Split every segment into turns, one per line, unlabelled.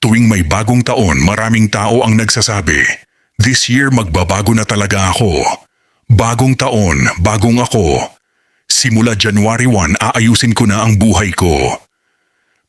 Tuwing may bagong taon, maraming tao ang nagsasabi, "This year magbabago na talaga ako. Bagong taon, bagong ako. Simula January 1, aayusin ko na ang buhay ko."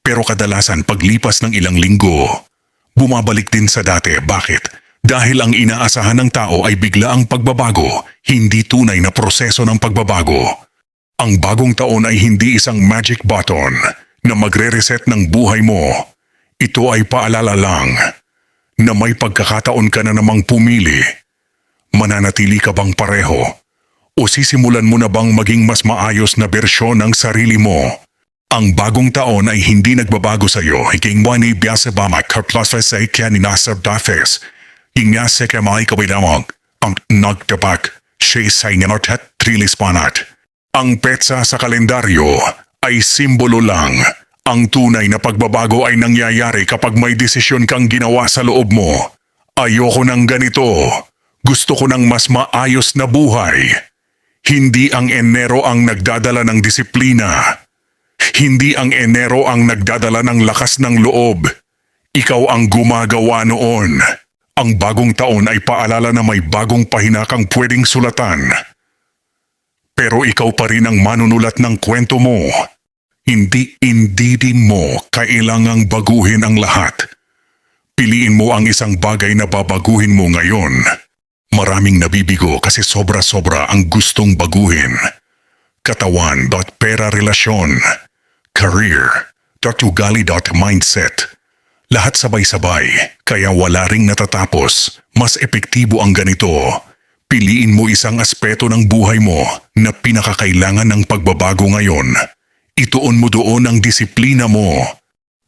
Pero kadalasan paglipas ng ilang linggo, bumabalik din sa dati. Bakit? Dahil ang inaasahan ng tao ay bigla ang pagbabago, hindi tunay na proseso ng pagbabago. Ang bagong taon ay hindi isang magic button na magre-reset ng buhay mo. Ito ay paalala lang na may pagkakataon ka na namang pumili. Mananatili ka bang pareho? O sisimulan mo na bang maging mas maayos na bersyon ng sarili mo? Ang bagong taon ay hindi nagbabago sa iyo. Higing wani biyasa ba magkarplaswa sa ikyan ni Nasab Dafes. Inyase ka may kabidamag. Ang nagtabak siya sa inyanot at trilis panat. Ang petsa sa kalendaryo ay simbolo lang. Ang tunay na pagbabago ay nangyayari kapag may desisyon kang ginawa sa loob mo. Ayoko ng ganito. Gusto ko ng mas maayos na buhay. Hindi ang Enero ang nagdadala ng disiplina. Hindi ang Enero ang nagdadala ng lakas ng loob. Ikaw ang gumagawa noon. Ang bagong taon ay paalala na may bagong pahina kang pwedeng sulatan. Pero ikaw pa rin ang manunulat ng kwento mo. Hindi din mo kailangang baguhin ang lahat. Piliin mo ang isang bagay na babaguhin mo ngayon. Maraming nabibigo kasi sobra-sobra ang gustong baguhin. Katawan, pera, relasyon, career, ugali, mindset. Lahat sabay-sabay, kaya wala ring natatapos. Mas epektibo ang ganito. Piliin mo isang aspeto ng buhay mo na pinakakailangan ng pagbabago ngayon. Ituon mo doon ang disiplina mo.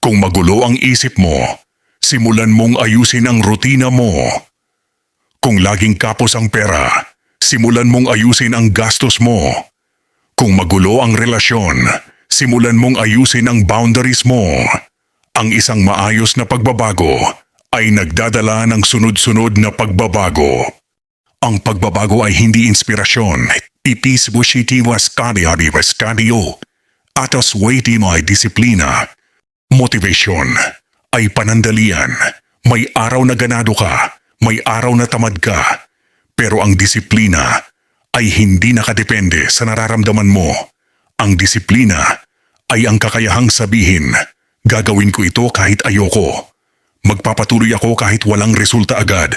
Kung magulo ang isip mo, simulan mong ayusin ang rutina mo. Kung laging kapos ang pera, simulan mong ayusin ang gastos mo. Kung magulo ang relasyon, simulan mong ayusin ang boundaries mo. Ang isang maayos na pagbabago ay nagdadala ng sunod-sunod na pagbabago. Ang pagbabago ay hindi inspirasyon. Ipis bushiti was kadi was kadio. Atos waiti mo ay disiplina. Motivation ay panandalian. May araw na ganado ka, may araw na tamad ka. Pero ang disiplina ay hindi nakadepende sa nararamdaman mo. Ang disiplina ay ang kakayahang sabihin, gagawin ko ito kahit ayoko. Magpapatuloy ako kahit walang resulta agad.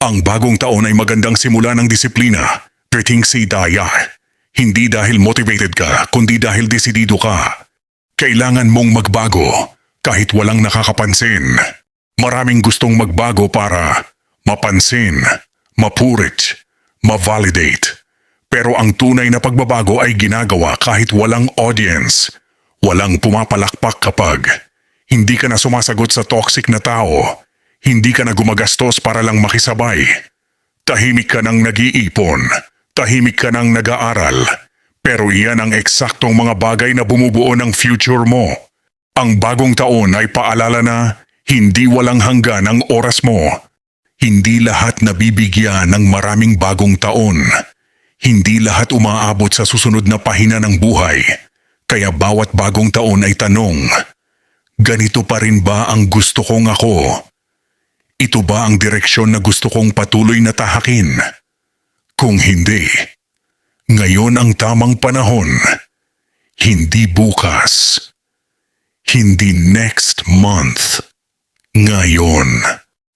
Ang bagong taon ay magandang simula ng disiplina. Perting si Daya. Hindi dahil motivated ka, kundi dahil desidido ka. Kailangan mong magbago kahit walang nakakapansin. Maraming gustong magbago para mapansin, mapurit, ma-validate. Pero ang tunay na pagbabago ay ginagawa kahit walang audience. Walang pumapalakpak kapag hindi ka na sumasagot sa toxic na tao. Hindi ka na gumagastos para lang makisabay. Tahimik ka nang nag-iipon. Tahimik ka nang nag-aaral. Pero iyan ang eksaktong mga bagay na bumubuo ng future mo. Ang bagong taon ay paalala na hindi walang hanggan ang oras mo. Hindi lahat nabibigyan ng maraming bagong taon. Hindi lahat umaabot sa susunod na pahina ng buhay. Kaya bawat bagong taon ay tanong, ganito pa rin ba ang gusto kong ako? Ito ba ang direksyon na gusto kong patuloy na tahakin? Kung hindi, ngayon ang tamang panahon. Hindi bukas. Hindi next month. Ngayon.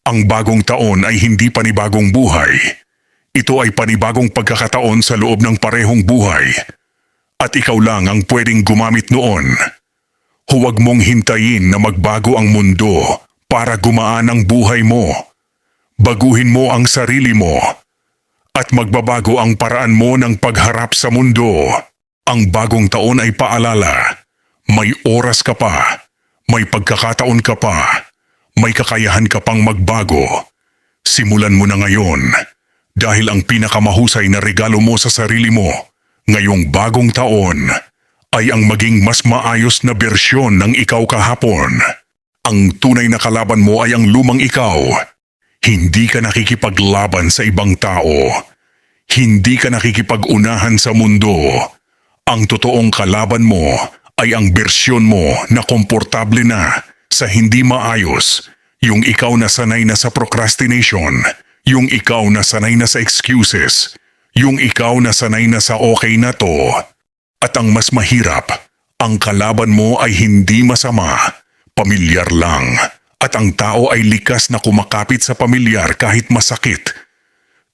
Ang bagong taon ay hindi panibagong buhay. Ito ay panibagong pagkakataon sa loob ng parehong buhay. At ikaw lang ang pwedeng gumamit noon. Huwag mong hintayin na magbago ang mundo para gumaan ang buhay mo. Baguhin mo ang sarili mo. At magbabago ang paraan mo ng pagharap sa mundo. Ang bagong taon ay paalala. May oras ka pa. May pagkakataon ka pa. May kakayahan ka pang magbago. Simulan mo na ngayon. Dahil ang pinakamahusay na regalo mo sa sarili mo ngayong bagong taon ay ang maging mas maayos na bersyon ng ikaw kahapon. Ang tunay na kalaban mo ay ang lumang ikaw. Hindi ka nakikipaglaban sa ibang tao. Hindi ka nakikipag-unahan sa mundo. Ang totoong kalaban mo ay ang bersyon mo na komportable na sa hindi maayos, yung ikaw na sanay na sa procrastination, yung ikaw na sanay na sa excuses, yung ikaw na sanay na sa okay na to. At ang mas mahirap, ang kalaban mo ay hindi masama, pamilyar lang. At ang tao ay likas na kumakapit sa pamilyar kahit masakit.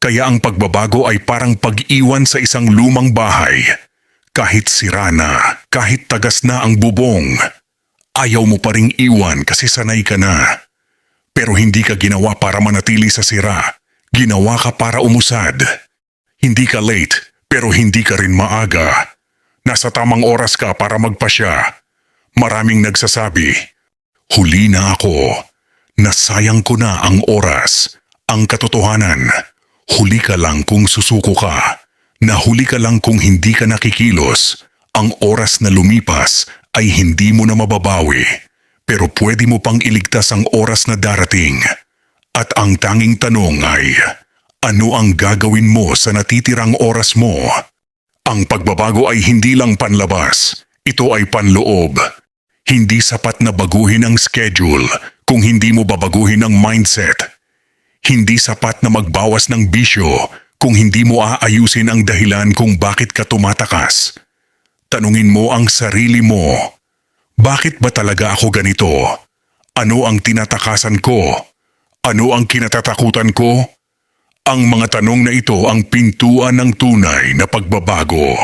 Kaya ang pagbabago ay parang pag-iwan sa isang lumang bahay. Kahit sira na, kahit tagas na ang bubong, ayaw mo pa ring iwan kasi sanay ka na. Pero hindi ka ginawa para manatili sa sira. Ginawa ka para umusad. Hindi ka late, pero hindi ka rin maaga. Nasa tamang oras ka para magpasya. Maraming nagsasabi, huli na ako. Nasayang ko na ang oras. Ang katotohanan, huli ka lang kung susuko ka. Nahuli ka lang kung hindi ka nakikilos. Ang oras na lumipas ay hindi mo na mababawi. Pero pwede mo pang iligtas ang oras na darating. At ang tanging tanong ay, ano ang gagawin mo sa natitirang oras mo? Ang pagbabago ay hindi lang panlabas. Ito ay panloob. Hindi sapat na baguhin ang schedule kung hindi mo babaguhin ang mindset. Hindi sapat na magbawas ng bisyo kung hindi mo aayusin ang dahilan kung bakit ka tumatakas. Tanungin mo ang sarili mo, bakit ba talaga ako ganito? Ano ang tinatakasan ko? Ano ang kinatatakutan ko? Ang mga tanong na ito ang pintuan ng tunay na pagbabago.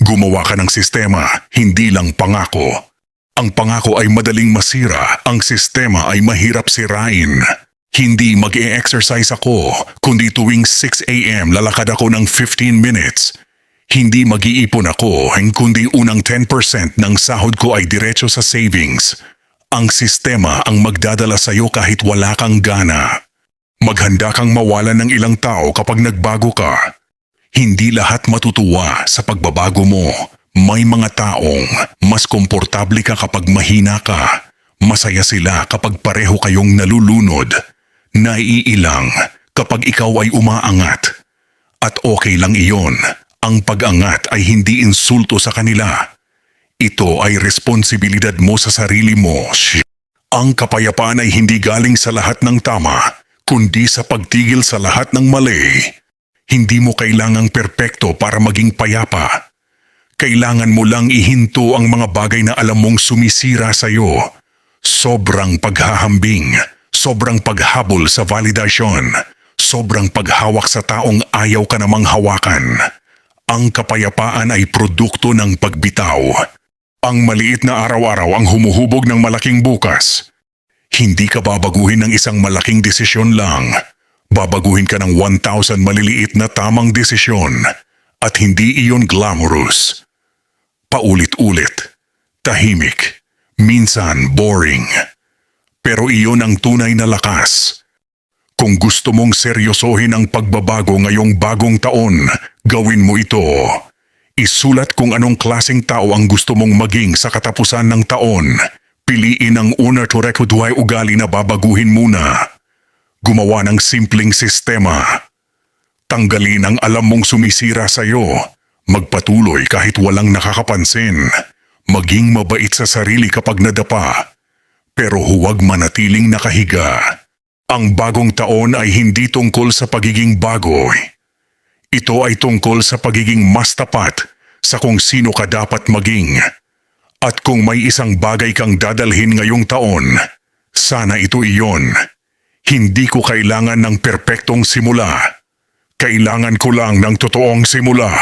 Gumawa ka ng sistema, hindi lang pangako. Ang pangako ay madaling masira, ang sistema ay mahirap sirain. Hindi mag-e-exercise ako, kundi tuwing 6 a.m. lalakad ako ng 15 minutes. Hindi mag-iipon ako, kundi unang 10% ng sahod ko ay diretso sa savings. Ang sistema ang magdadala sa iyo kahit wala kang gana. Maghanda kang mawalan ng ilang tao kapag nagbago ka. Hindi lahat matutuwa sa pagbabago mo. May mga taong mas komportable ka kapag mahina ka. Masaya sila kapag pareho kayong nalulunod. Naiilang kapag ikaw ay umaangat. At okay lang iyon. Ang pag-angat ay hindi insulto sa kanila. Ito ay responsibilidad mo sa sarili mo. Ang kapayapaan ay hindi galing sa lahat ng tama, kundi sa pagtigil sa lahat ng mali. Hindi mo kailangang perpekto para maging payapa. Kailangan mo lang ihinto ang mga bagay na alam mong sumisira sa iyo. Sobrang paghahambing, sobrang paghabol sa validasyon, sobrang paghawak sa taong ayaw ka namang hawakan. Ang kapayapaan ay produkto ng pagbitaw. Ang maliit na araw-araw ang humuhubog ng malaking bukas. Hindi ka babaguhin ng isang malaking desisyon lang. Babaguhin ka ng 1,000 maliliit na tamang desisyon. At hindi iyon glamorous. Paulit-ulit, tahimik, minsan boring. Pero iyon ang tunay na lakas. Kung gusto mong seryosohin ang pagbabago ngayong bagong taon, gawin mo ito. Isulat kung anong klaseng tao ang gusto mong maging sa katapusan ng taon. Piliin ang una to rekodway ugali na babaguhin muna. Gumawa ng simpleng sistema. Tanggalin ang alam mong sumisira sa iyo. Magpatuloy kahit walang nakakapansin. Maging mabait sa sarili kapag nadapa. Pero huwag manatiling nakahiga. Ang bagong taon ay hindi tungkol sa pagiging bago. Ito ay tungkol sa pagiging mas tapat sa kung sino ka dapat maging. At kung may isang bagay kang dadalhin ngayong taon, sana ito iyon. Hindi ko kailangan ng perpektong simula. Kailangan ko lang ng totoong simula.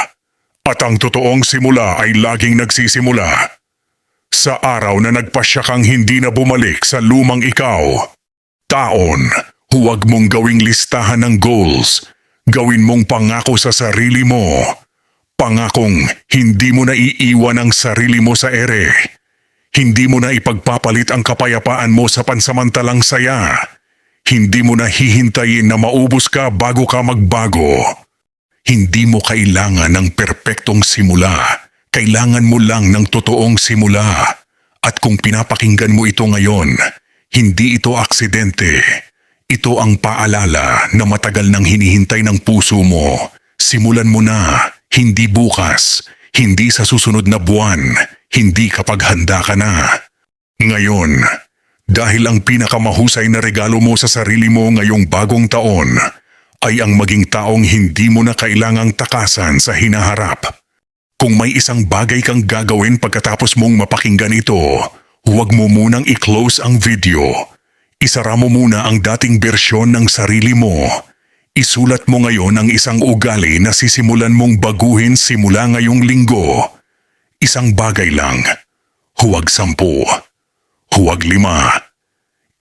At ang totoong simula ay laging nagsisimula. Sa araw na nagpasya kang hindi na bumalik sa lumang ikaw. Taon, huwag mong gawing listahan ng goals. Gawin mong pangako sa sarili mo. Pangakong hindi mo na iiwan ang sarili mo sa ere. Hindi mo na ipagpapalit ang kapayapaan mo sa pansamantalang saya. Hindi mo na hihintayin na maubos ka bago ka magbago. Hindi mo kailangan ng perpektong simula. Kailangan mo lang ng totoong simula. At kung pinapakinggan mo ito ngayon, hindi ito aksidente. Ito ang paalala na matagal nang hinihintay ng puso mo. Simulan mo na, hindi bukas, hindi sa susunod na buwan, hindi kapag handa ka na. Ngayon, Dahil ang pinakamahusay na regalo mo sa sarili mo ngayong bagong taon ay ang maging taong hindi mo na kailangang takasan sa hinaharap. Kung may isang bagay kang gagawin pagkatapos mong mapakinggan ito, huwag mo munang i-close ang video. Isara mo muna ang dating bersyon ng sarili mo. Isulat mo ngayon ang isang ugali na sisimulan mong baguhin simula ngayong linggo. Isang bagay lang. Huwag 10. Huwag 5.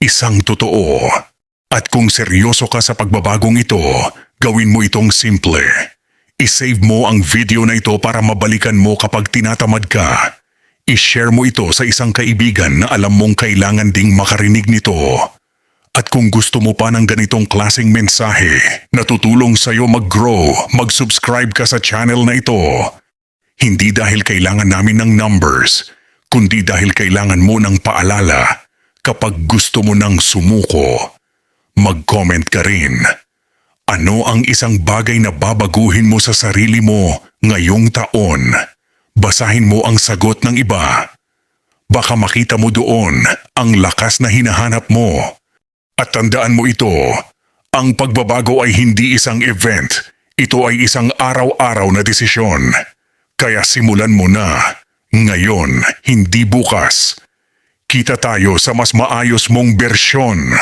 Isang totoo. At kung seryoso ka sa pagbabagong ito, gawin mo itong simple. I-save mo ang video na ito para mabalikan mo kapag tinatamad ka. I-share mo ito sa isang kaibigan na alam mong kailangan ding makarinig nito. At kung gusto mo pa ng ganitong klaseng mensahe na tutulong sa'yo mag-grow, mag-subscribe ka sa channel na ito. Hindi dahil kailangan namin ng numbers, kundi dahil kailangan mo ng paalala kapag gusto mo ng sumuko. Mag-comment ka rin. Ano ang isang bagay na babaguhin mo sa sarili mo ngayong taon? Basahin mo ang sagot ng iba. Baka makita mo doon ang lakas na hinahanap mo. At tandaan mo ito, ang pagbabago ay hindi isang event. Ito ay isang araw-araw na desisyon. Kaya simulan mo na. Ngayon, hindi bukas. Kita tayo sa mas maayos mong bersyon.